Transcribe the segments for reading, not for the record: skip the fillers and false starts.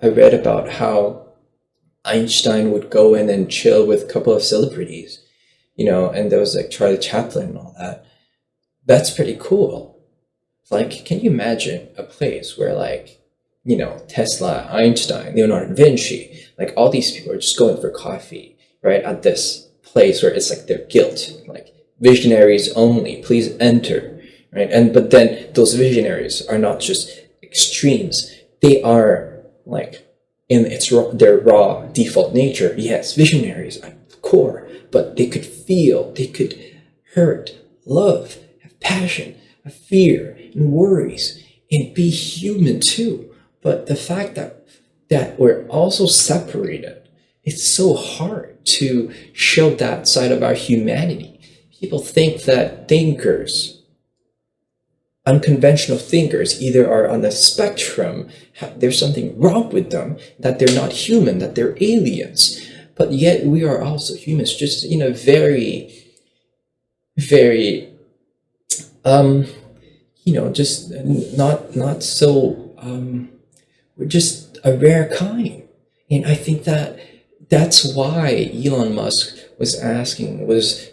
I read about how Einstein would go in and chill with a couple of celebrities, and there was like Charlie Chaplin and all that. That's pretty cool. Like, can you imagine a place where like, Tesla, Einstein, Leonardo da Vinci, like all these people are just going for coffee, right? At this place where it's like their guilt, like visionaries only, please enter, right? But then those visionaries are not just extremes. They are like in their raw default nature. Yes, visionaries at the core, but they could feel, they could hurt, love, have passion, have fear and worries, and be human too. But the fact that we're also separated, it's so hard to show that side of our humanity. People think that unconventional thinkers, either are on the spectrum, there's something wrong with them, that they're not human, that they're aliens. But yet we are also humans, just in a very, very, just not so, we're just a rare kind. And I think that's why Elon Musk was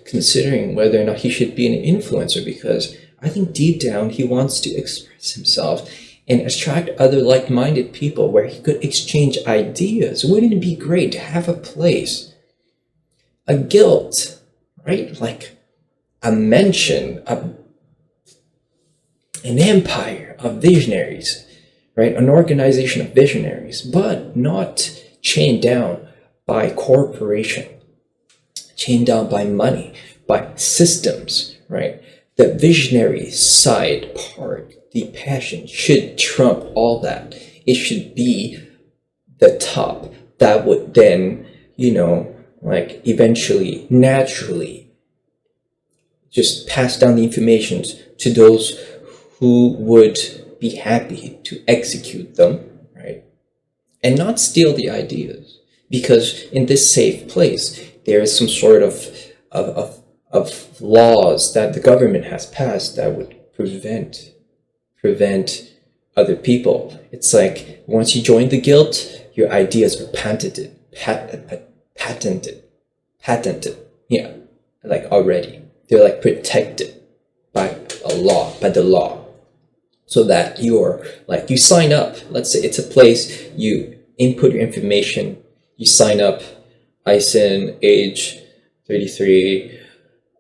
considering whether or not he should be an influencer, because I think deep down he wants to express himself and attract other like-minded people where he could exchange ideas. Wouldn't it be great to have a place, a guild, right? Like a mansion, an empire of visionaries, right? An organization of visionaries, but not chained down by corporation, chained down by money, by systems, right? The visionary side part, the passion, should trump all that. It should be the top that would then, like eventually, naturally, just pass down the information to those who would be happy to execute them, right? And not steal the ideas. Because in this safe place, there is some sort of laws that the government has passed that would prevent other people. It's like once you join the guild, your ideas are patented. Yeah, like already. They're like protected by the law. So that you sign up. Let's say it's a place, you input your information, you sign up, ISIN, age 33,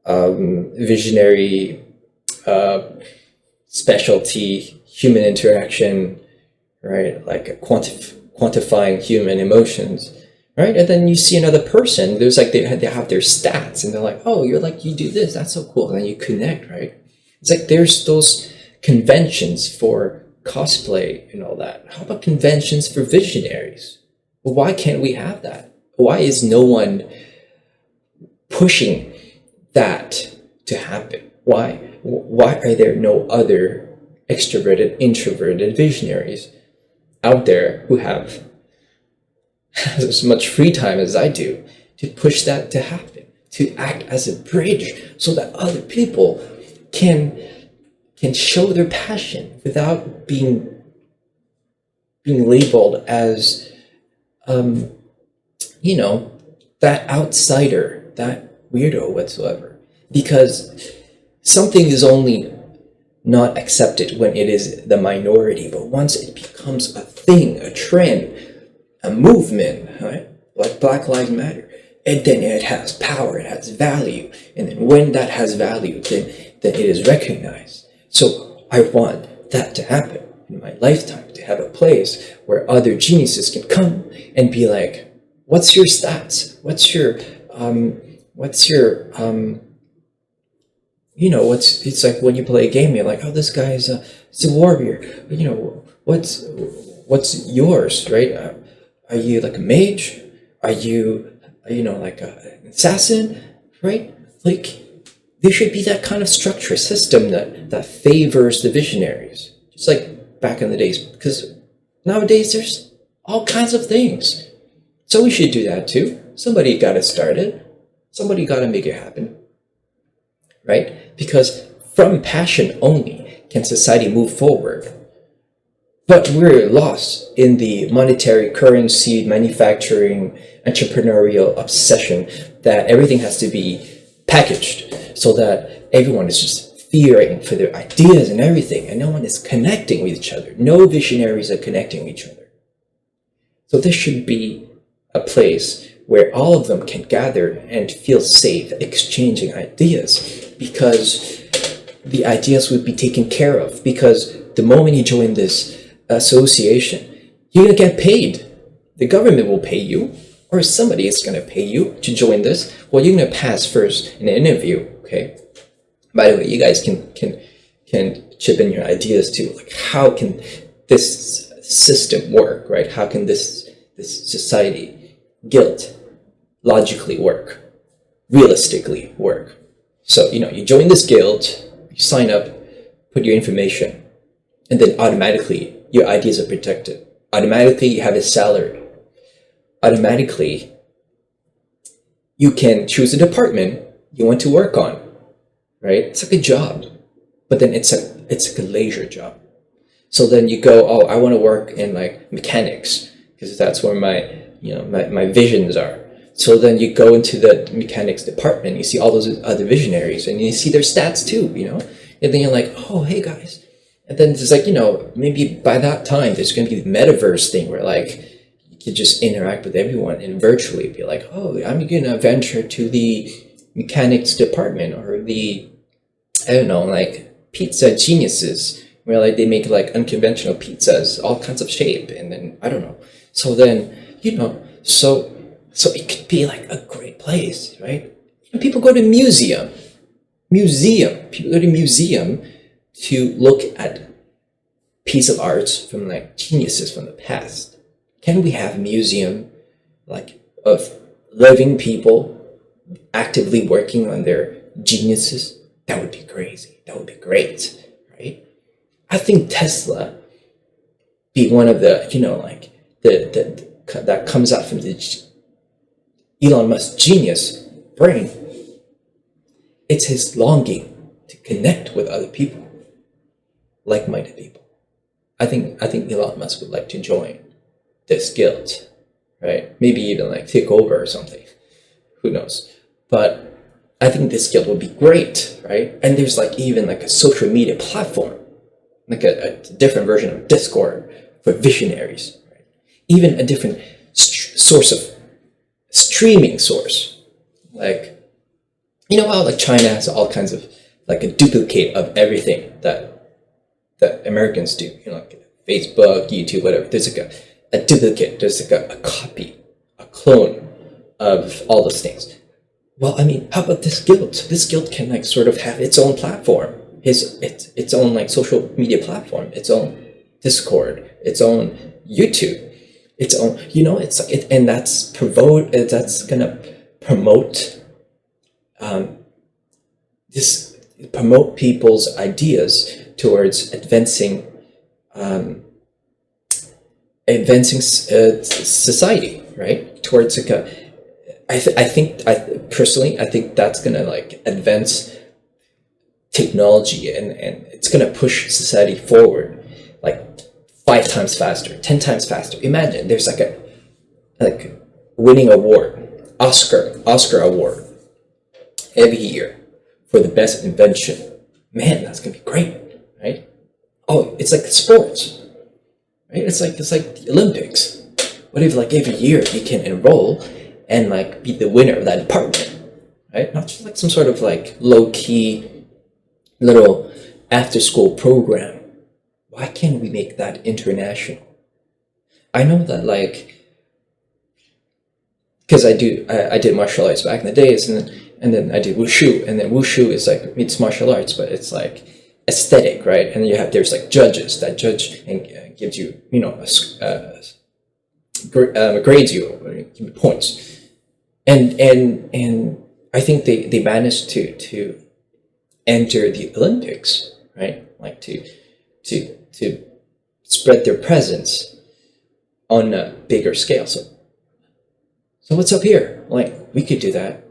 visionary, specialty, human interaction, right? Like quantifying human emotions, right? And then you see another person, there's like, they have their stats and they're like, oh, you do this, that's so cool. And then you connect, right? It's like there's those conventions for cosplay and all that. How about conventions for visionaries? Well, why can't we have that? Why is no one pushing that to happen? Why are there no other extroverted, introverted visionaries out there who have as much free time as I do to push that to happen, to act as a bridge so that other people can show their passion without being labeled as that outsider, that weirdo whatsoever. Because something is only not accepted when it is the minority, but once it becomes a thing, a trend, a movement, right? Like Black Lives Matter, and then it has power, it has value, and then when that has value, then it is recognized. So I want that to happen in my lifetime, to have a place where other geniuses can come and be like, what's your stats? It's like when you play a game, you're like, oh, this guy is a warrior. What's yours, right? Are you like a mage? Are you like an assassin, right? Like, there should be that kind of structure system that favors the visionaries, just like back in the days, because nowadays there's all kinds of things. So we should do that too. Somebody got it started. Somebody got to make it happen, right? Because from passion only can society move forward. But we're lost in the monetary currency, manufacturing, entrepreneurial obsession that everything has to be packaged so that everyone is just fearing for their ideas and everything, and no one is connecting with each other. No visionaries are connecting with each other. So this should be a place where all of them can gather and feel safe exchanging ideas, because the ideas would be taken care of. Because the moment you join this association, you're gonna get paid. The government will pay you, or somebody is gonna pay you to join this. Well, you're gonna pass first in an interview, okay? By the way, you guys can chip in your ideas too. Like, how can this system work, right? How can this society, guild, logically work, realistically work? So, you join this guild, you sign up, put your information, and then automatically your ideas are protected. Automatically you have a salary. Automatically you can choose a department you want to work on, right? It's like a job, but then it's like a leisure job. So then you go, oh, I want to work in like mechanics because that's where my visions are. So then you go into the mechanics department, you see all those other visionaries, and you see their stats too, and then you're like, oh, hey guys. And then it's like, maybe by that time there's going to be the metaverse thing where like you could just interact with everyone and virtually be like, oh, I'm going to venture to the mechanics department, or the, I don't know, like pizza geniuses, where like they make like unconventional pizzas, all kinds of shape, and then I don't know. So then, so it could be like a great place, right? People go to museum. People go to museum to look at piece of arts from like geniuses from the past. Can we have a museum like of living people actively working on their geniuses? That would be crazy. That would be great, right? I think Tesla be one of the, like that comes out from the Elon Musk genius brain. It's his longing to connect with other people, like-minded people. I think Elon Musk would like to join this guild, right? Maybe even like take over or something. Who knows? But I think this guild would be great, right? And there's like even like a social media platform, like a different version of Discord for visionaries, right? Even a different source of streaming source, like how like China has all kinds of like a duplicate of everything that Americans do, like Facebook, YouTube, whatever. There's like a duplicate. There's like a copy, a clone of all those things. Well, I mean, how about this guild? This guild can like sort of have its own platform, its own like social media platform, its own Discord, its own YouTube, its own, it's like and that's gonna promote promote people's ideas towards advancing society, right? Towards like I think that's gonna like advance technology, and it's gonna push society forward like 5 times faster, 10 times faster. Imagine there's like a winning award, Oscar award every year for the best invention. Man, that's gonna be great, right? Oh, it's like sports, right? It's like the Olympics. What if like every year you can enroll and like be the winner of that department, right? Not just like some sort of like low-key little after-school program. Why can't we make that international? I know that like, because I did martial arts back in the days, and then I did wushu, and then wushu is like, it's martial arts, but it's like aesthetic, right? And there's like judges that judge and gives you, grades you, give you points. And I think they managed to enter the Olympics, right? Like to spread their presence on a bigger scale. So what's up here? Like, we could do that.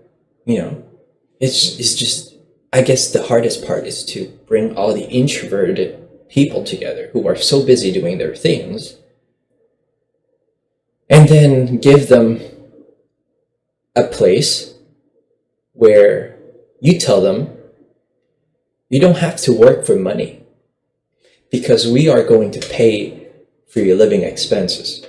It's just, I guess the hardest part is to bring all the introverted people together who are so busy doing their things, and then give them a place where you tell them you don't have to work for money because we are going to pay for your living expenses.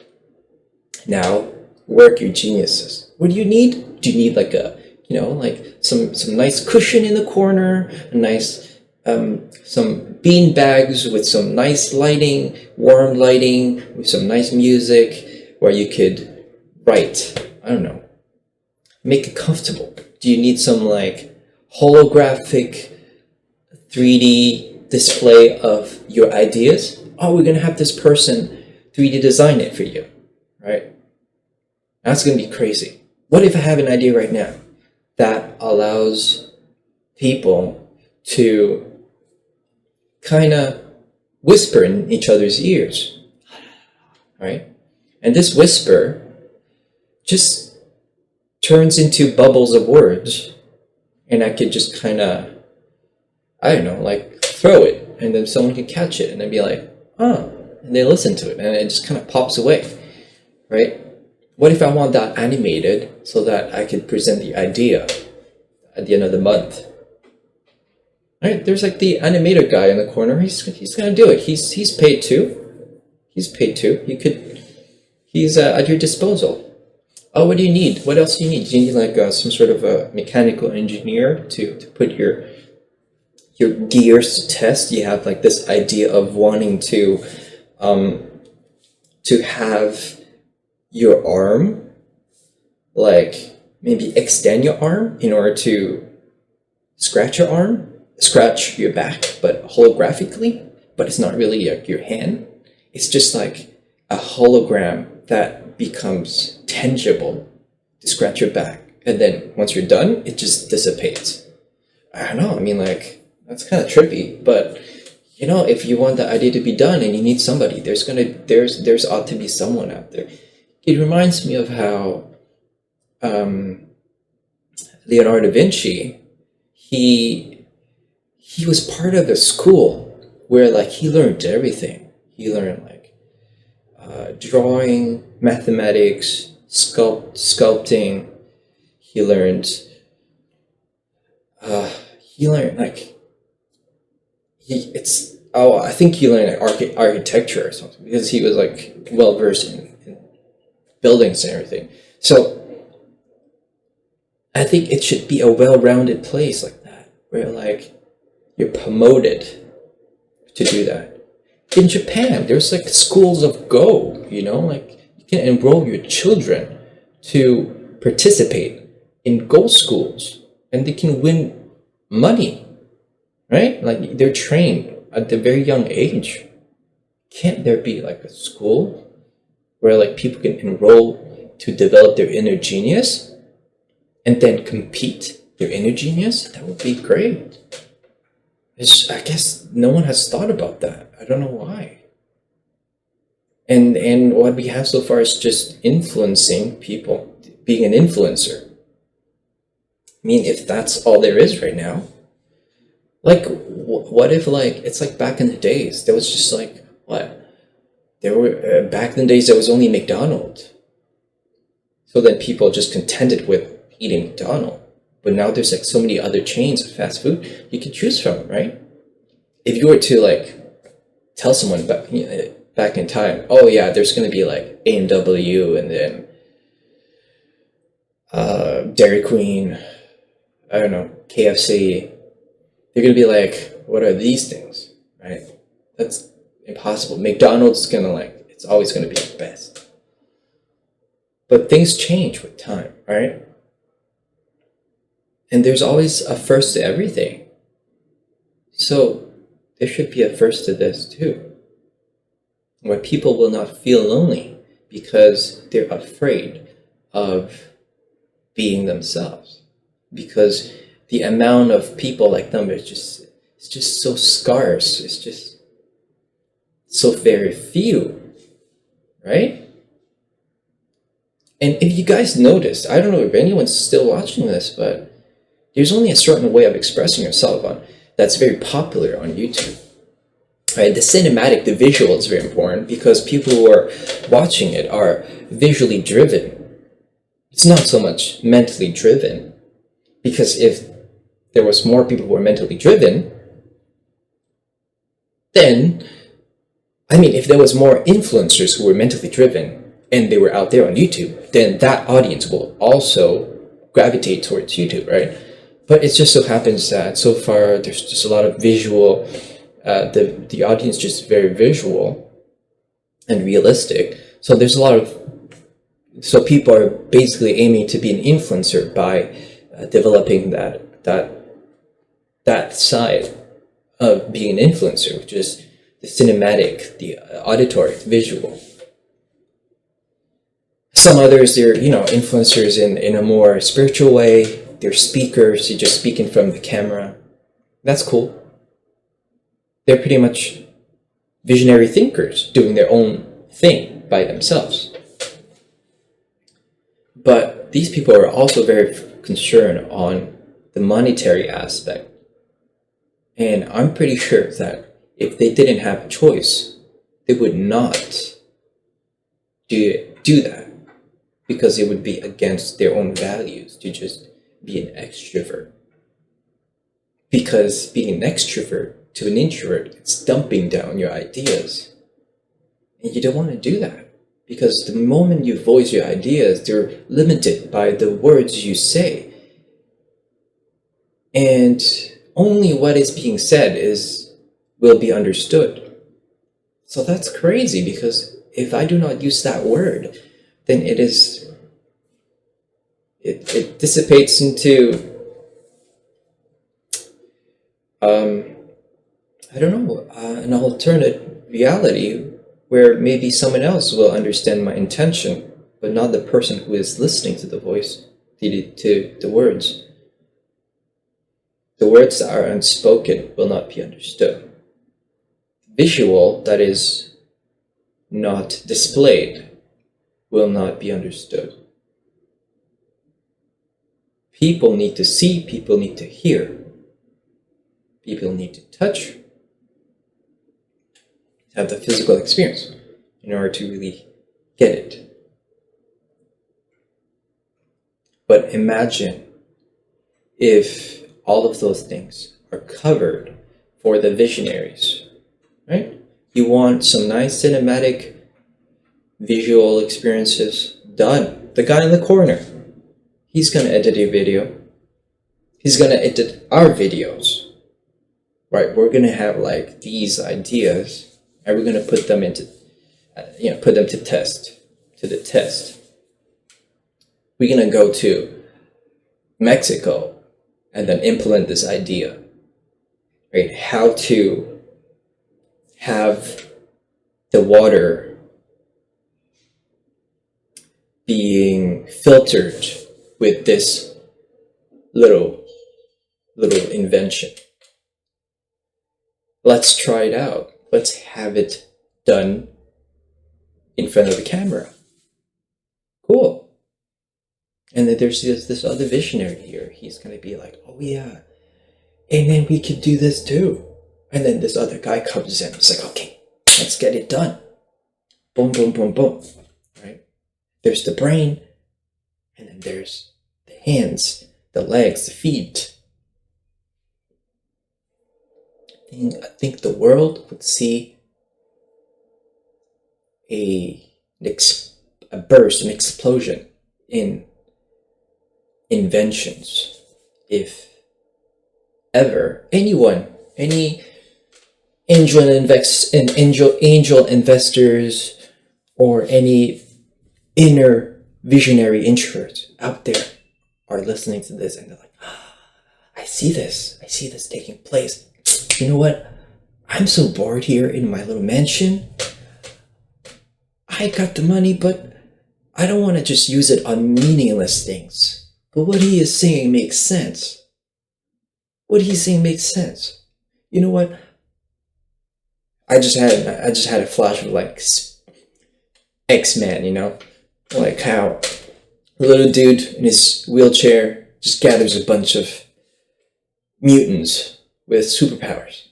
Now, work your geniuses. What do you need? Do you need like a, like some nice cushion in the corner, a nice, some bean bags with some nice lighting, warm lighting, with some nice music where you could write, I don't know, make it comfortable. Do you need some like holographic 3D display of your ideas? Oh, we're going to have this person 3D design it for you, right? That's going to be crazy. What if I have an idea right now that allows people to kind of whisper in each other's ears, right? And this whisper just turns into bubbles of words, and I could just kind of, I don't know, like throw it, and then someone can catch it and then be like, oh, and they listen to it, and it just kind of pops away, right? What if I want that animated so that I could present the idea at the end of the month? Right? There's like the animator guy in the corner. He's gonna do it. He's paid too. He's paid too. He's at your disposal. Oh, what do you need? What else do you need? Do you need like some sort of a mechanical engineer to put your gears to test? You have like this idea of wanting to have your arm, like maybe extend your arm in order to scratch your back, but holographically, but it's not really your hand. It's just like a hologram that becomes tangible to scratch your back. And then once you're done, it just dissipates. I don't know. I mean, like, that's kind of trippy, but if you want the idea to be done and you need somebody, there's ought to be someone out there. It reminds me of how Leonardo da Vinci, he was part of a school where like he learned everything. He learned like drawing, mathematics, sculpting. He learned like I think he learned like architecture or something, because he was like well versed in buildings and everything. So I think it should be a well-rounded place like that, where like you're promoted to do that. In Japan, there's like schools of Go, like you can enroll your children to participate in Go schools, and they can win money, right? Like they're trained at a very young age. Can't there be like a school where like people can enroll to develop their inner genius and then compete their inner genius? That would be great. I guess no one has thought about that. I don't know why. And what we have so far is just influencing people, being an influencer. I mean, if that's all there is right now, like, what if like it's like back in the days, there was just like what? There were back in the days there was only McDonald's. So then people just contented with eating McDonald's. But now there's like so many other chains of fast food you can choose from, right? If you were to like tell someone back in time, oh yeah, there's going to be like A&W and then Dairy Queen, I don't know, KFC, they're going to be like, what are these things, right? That's impossible. McDonald's is going to like, it's always going to be the best. But things change with time, right? And there's always a first to everything. So there should be a first to this too, where people will not feel lonely because they're afraid of being themselves. Because the amount of people like them is just so scarce. It's just so very few, right? And if you guys noticed, I don't know if anyone's still watching this, but there's only a certain way of expressing yourself that's very popular on YouTube. right? The cinematic, the visual is very important because people who are watching it are visually driven. It's not so much mentally driven, because if there was more people who were mentally driven, then, I mean, if there was more influencers who were mentally driven and they were out there on YouTube, then that audience will also gravitate towards YouTube, right? But it just so happens that so far there's just a lot of visual, the audience just very visual and realistic. So there's a lot of, so people are basically aiming to be an influencer by developing that side of being an influencer, which is the cinematic, the auditory, the visual. Some others, they're, influencers in a more spiritual way. They're speakers, you're just speaking from the camera. That's cool. They're pretty much visionary thinkers doing their own thing by themselves. But these people are also very concerned on the monetary aspect. And I'm pretty sure that if they didn't have a choice, they would not do that, because it would be against their own values to just be an extrovert. Because being an extrovert to an introvert, it's dumping down your ideas. And you don't want to do that, because the moment you voice your ideas, they're limited by the words you say. And only what is being said will be understood. So that's crazy, because if I do not use that word, then it dissipates into I don't know, an alternate reality where maybe someone else will understand my intention, but not the person who is listening to the voice, to the words. The words that are unspoken will not be understood. Visual that is not displayed will not be understood. People need to see, people need to hear, people need to touch, have the physical experience in order to really get it. But imagine if all of those things are covered for the visionaries, right? You want some nice cinematic visual experiences, done. The guy in the corner, he's gonna edit your video. He's gonna edit our videos, right? We're gonna have like these ideas, and we're gonna put them into, put them to the test. We're gonna go to Mexico and then implement this idea, right? How to have the water being filtered with this little invention. Let's try it out. Let's have it done in front of the camera. Cool. And then there's this other visionary here. He's going to be like, oh yeah, and then we could do this too. And then this other guy comes in. It's like, okay, let's get it done. Boom, boom, boom, boom. Right? There's the brain, and then there's the hands, the legs, the feet. I think the world would see a burst, an explosion in inventions if ever any angel investors or any inner visionary introverts out there are listening to this and they're like, I see this taking place. You know what? I'm so bored here in my little mansion. I got the money, but I don't want to just use it on meaningless things. But what he is saying makes sense. What he's saying makes sense. You know what? I just had a flash of like X-Men, like how a little dude in his wheelchair just gathers a bunch of mutants with superpowers.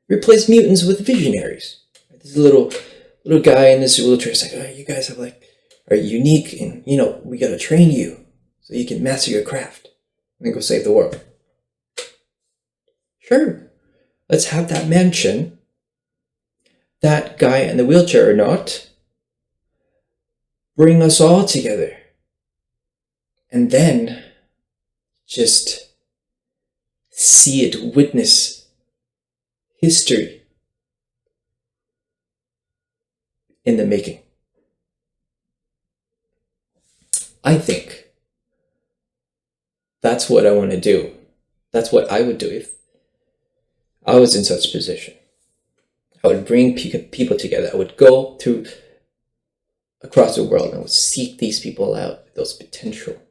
Replace mutants with visionaries. This little guy in this wheelchair is like, oh, you guys are unique, and we gotta train you so you can master your craft and then go save the world. Sure, let's have that mansion, that guy in the wheelchair or not, bring us all together, and then just see it, witness history in the making. I think that's what I want to do. That's what I would do if I was in such a position. I would bring people together. I would go through across the world and I would seek these people out with those potential.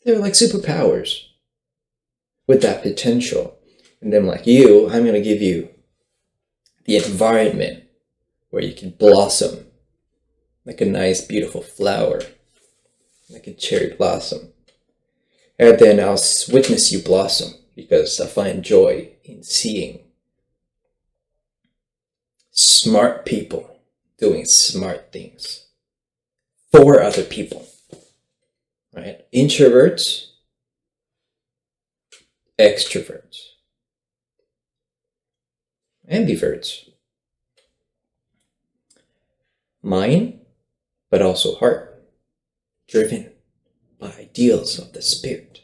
They're like superpowers with that potential. And then like you, I'm going to give you the environment where you can blossom like a nice, beautiful flower, like a cherry blossom. And then I'll witness you blossom because I find joy in seeing smart people doing smart things for other people, right? Introverts, extroverts, ambiverts, mind, but also heart, driven by ideals of the spirit.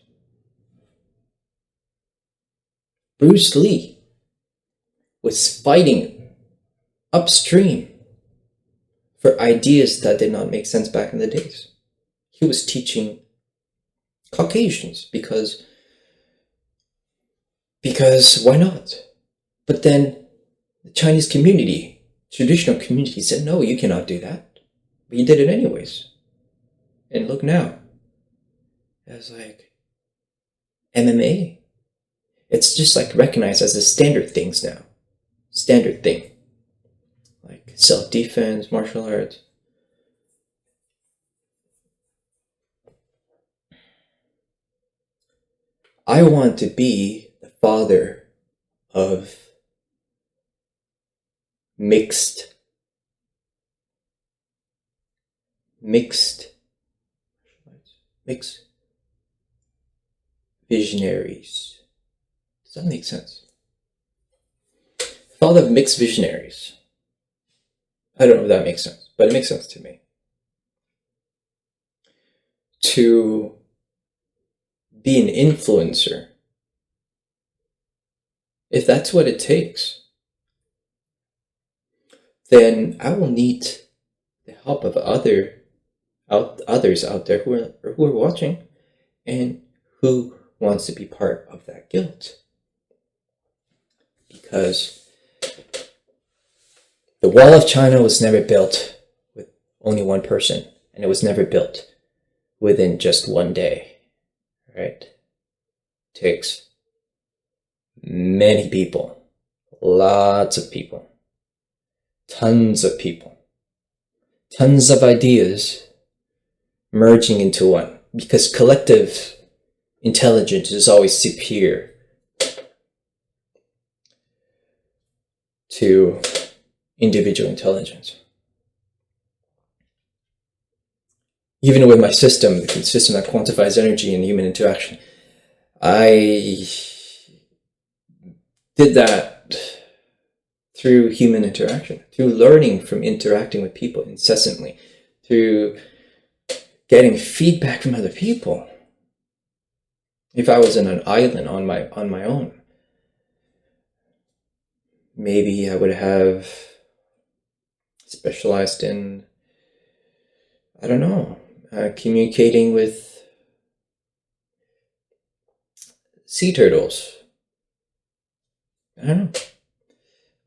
Bruce Lee was fighting upstream for ideas that did not make sense back in the days. He was teaching Caucasians because why not? But then the Chinese community, traditional community, said, no, you cannot do that. But he did it anyways. And look now. It's like MMA. It's just like recognized as the standard things now. Standard thing. Like self-defense, martial arts. I want to be the father of mixed visionaries. Does that make sense? Father of mixed visionaries. I don't know if that makes sense, but it makes sense to me. To be an influencer, if that's what it takes, then I will need the help of others out there who are watching and who wants to be part of that guild. Because the wall of China was never built with only one person, and it was never built within just one day, right? It takes many people, lots of people, tons of people, tons of ideas merging into one, because collective intelligence is always superior to individual intelligence. Even with my system, the system that quantifies energy and human interaction, I did that through human interaction, through learning from interacting with people incessantly, through getting feedback from other people. If I was in an island on my own, maybe I would have specialized in, I don't know, communicating with sea turtles. I don't know.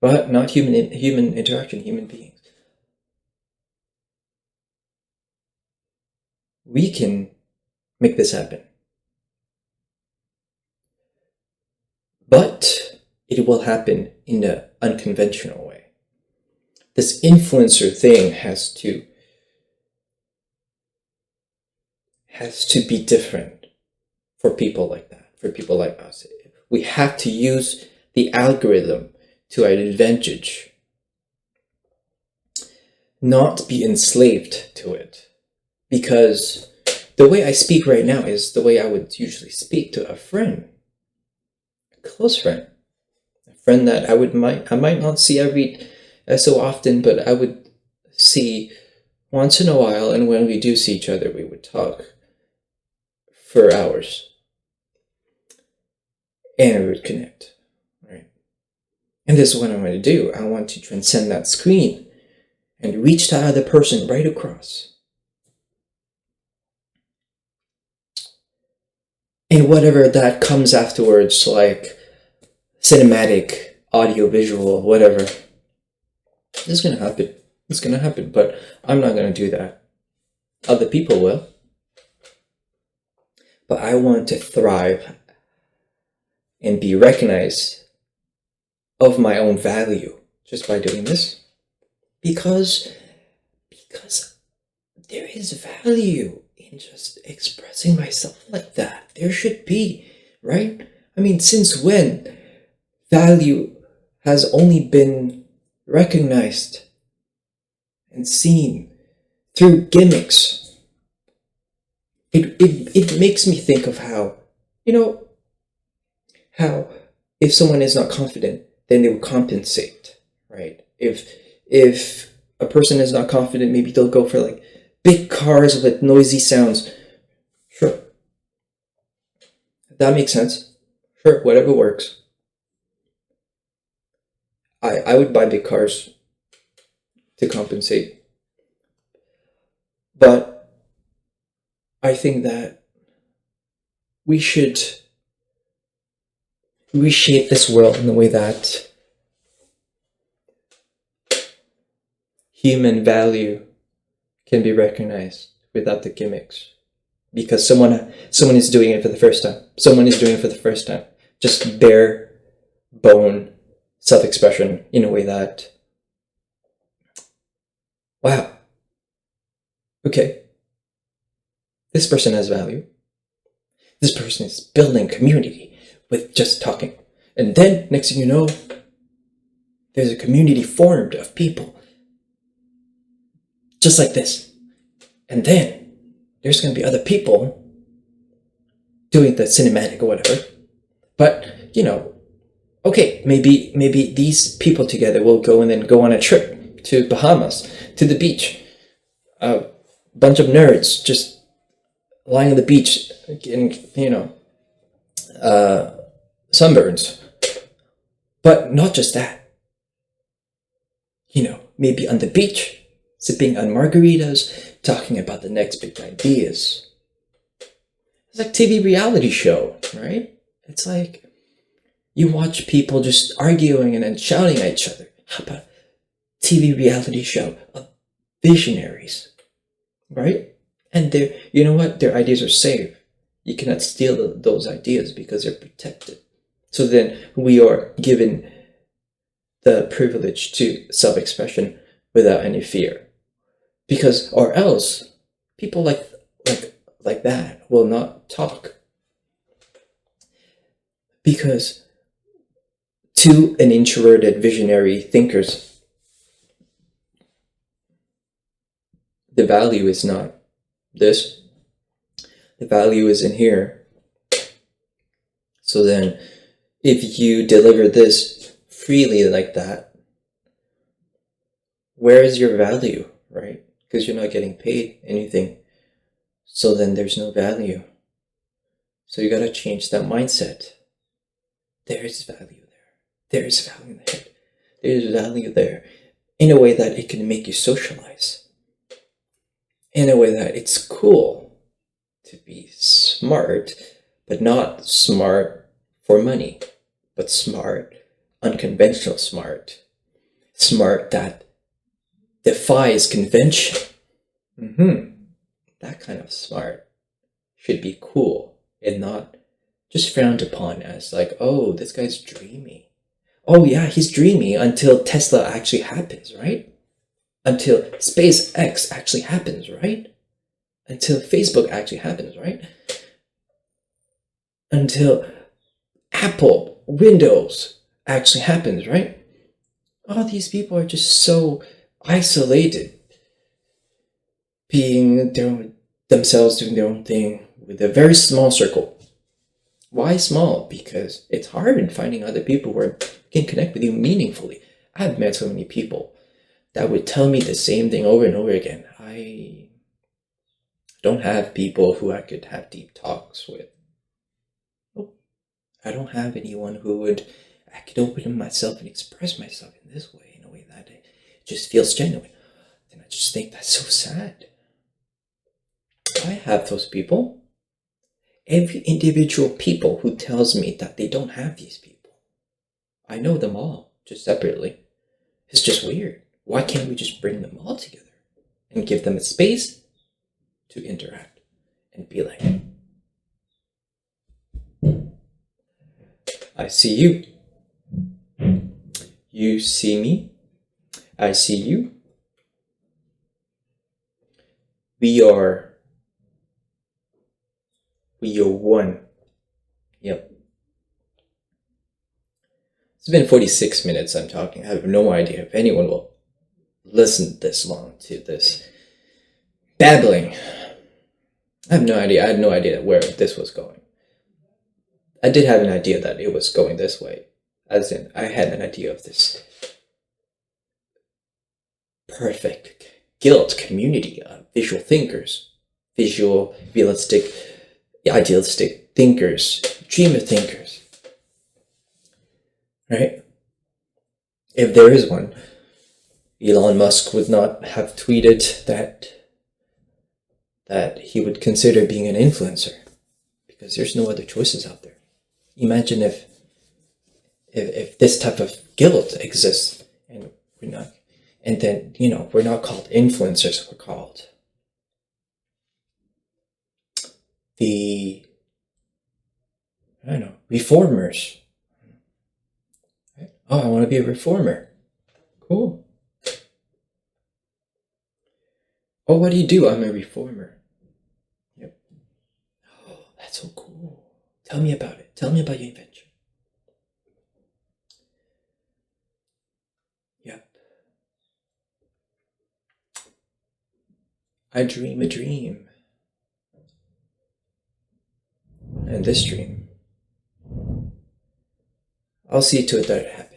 But not human interaction, human beings. We can make this happen. But it will happen in an unconventional way. This influencer thing has to be different for people like that, for people like us. We have to use the algorithm to our advantage, not be enslaved to it. Because the way I speak right now is the way I would usually speak to a friend, a close friend, a friend that I might not see so often, but I would see once in a while, and when we do see each other, we would talk for hours, and we would connect, right? And this is what I'm going to do. I want to transcend that screen and reach that other person right across. And whatever that comes afterwards, like cinematic, audio, visual, whatever, it's going to happen. It's going to happen, but I'm not going to do that. Other people will. But I want to thrive and be recognized of my own value just by doing this. Because there is value in just expressing myself like that. There should be, right? I mean, since when value has only been recognized and seen through gimmicks? It makes me think of how, how if someone is not confident, then they will compensate, right? If a person is not confident, maybe they'll go for like big cars with noisy sounds. Sure. That makes sense. Sure, whatever works. I would buy big cars to compensate. But I think that we should reshape this world in a way that human value can be recognized without the gimmicks. Because someone is doing it for the first time. Someone is doing it for the first time. Just bare bone self-expression in a way that, wow, okay, this person has value. This person is building community with just talking. And then, next thing you know, there's a community formed of people just like this. And then there's going to be other people doing the cinematic or whatever. But, okay, maybe these people together will go and then go on a trip to Bahamas, to the beach. A bunch of nerds just lying on the beach getting, sunburns. But not just that. Maybe on the beach, sipping on margaritas, talking about the next big ideas. It's like TV reality show, right? It's like you watch people just arguing and then shouting at each other. How about TV reality show of visionaries, right? And you know what? Their ideas are safe. You cannot steal those ideas because they're protected. So then we are given the privilege to self-expression without any fear. Because, or else, people like that will not talk. Because to an introverted visionary thinkers, the value is not this. The value is in here. So then, if you deliver this freely like that, where is your value, right? Because you're not getting paid anything. So then there's no value. So you gotta change that mindset. There is value there. There is value there. There is value there. In a way that it can make you socialize. In a way that it's cool to be smart, but not smart for money, but smart, unconventional smart. Smart that defies convention. That kind of smart should be cool and not just frowned upon as like, oh, this guy's dreamy. Oh yeah, he's dreamy until Tesla actually happens, right? Until SpaceX actually happens, right? Until Facebook actually happens, right? Until Apple, Windows actually happens, right? All these people are just so isolated, being themselves, doing their own thing with a very small circle. Why small? Because it's hard in finding other people who can connect with you meaningfully. I've met so many people that would tell me the same thing over and over again. I don't have people who I could have deep talks with. I don't have anyone who I could open myself and express myself in this way, in a way that it just feels genuine. And I just think that's so sad. I have those people. Every individual people who tells me that they don't have these people, I know them all, just separately. It's just weird. Why can't we just bring them all together and give them a space to interact and be like, I see you. You see me. I see you. We are one. Yep. It's been 46 minutes I'm talking. I have no idea if anyone will listen this long to this babbling. I have no idea. I had no idea where this was going. I did have an idea that it was going this way. As in, I had an idea of this perfect guild community of visual thinkers, realistic, idealistic thinkers, dreamer thinkers. Right? If there is one, Elon Musk would not have tweeted that he would consider being an influencer, because there's no other choices out there. Imagine if this type of guild exists and we're not, and then, we're not called influencers, we're called reformers. Oh, I want to be a reformer. Cool. Oh, what do you do? I'm a reformer. Yep. Oh, that's so cool. Tell me about it. Tell me about your invention. Yep. I dream a dream. And this dream, I'll see to it that it happens.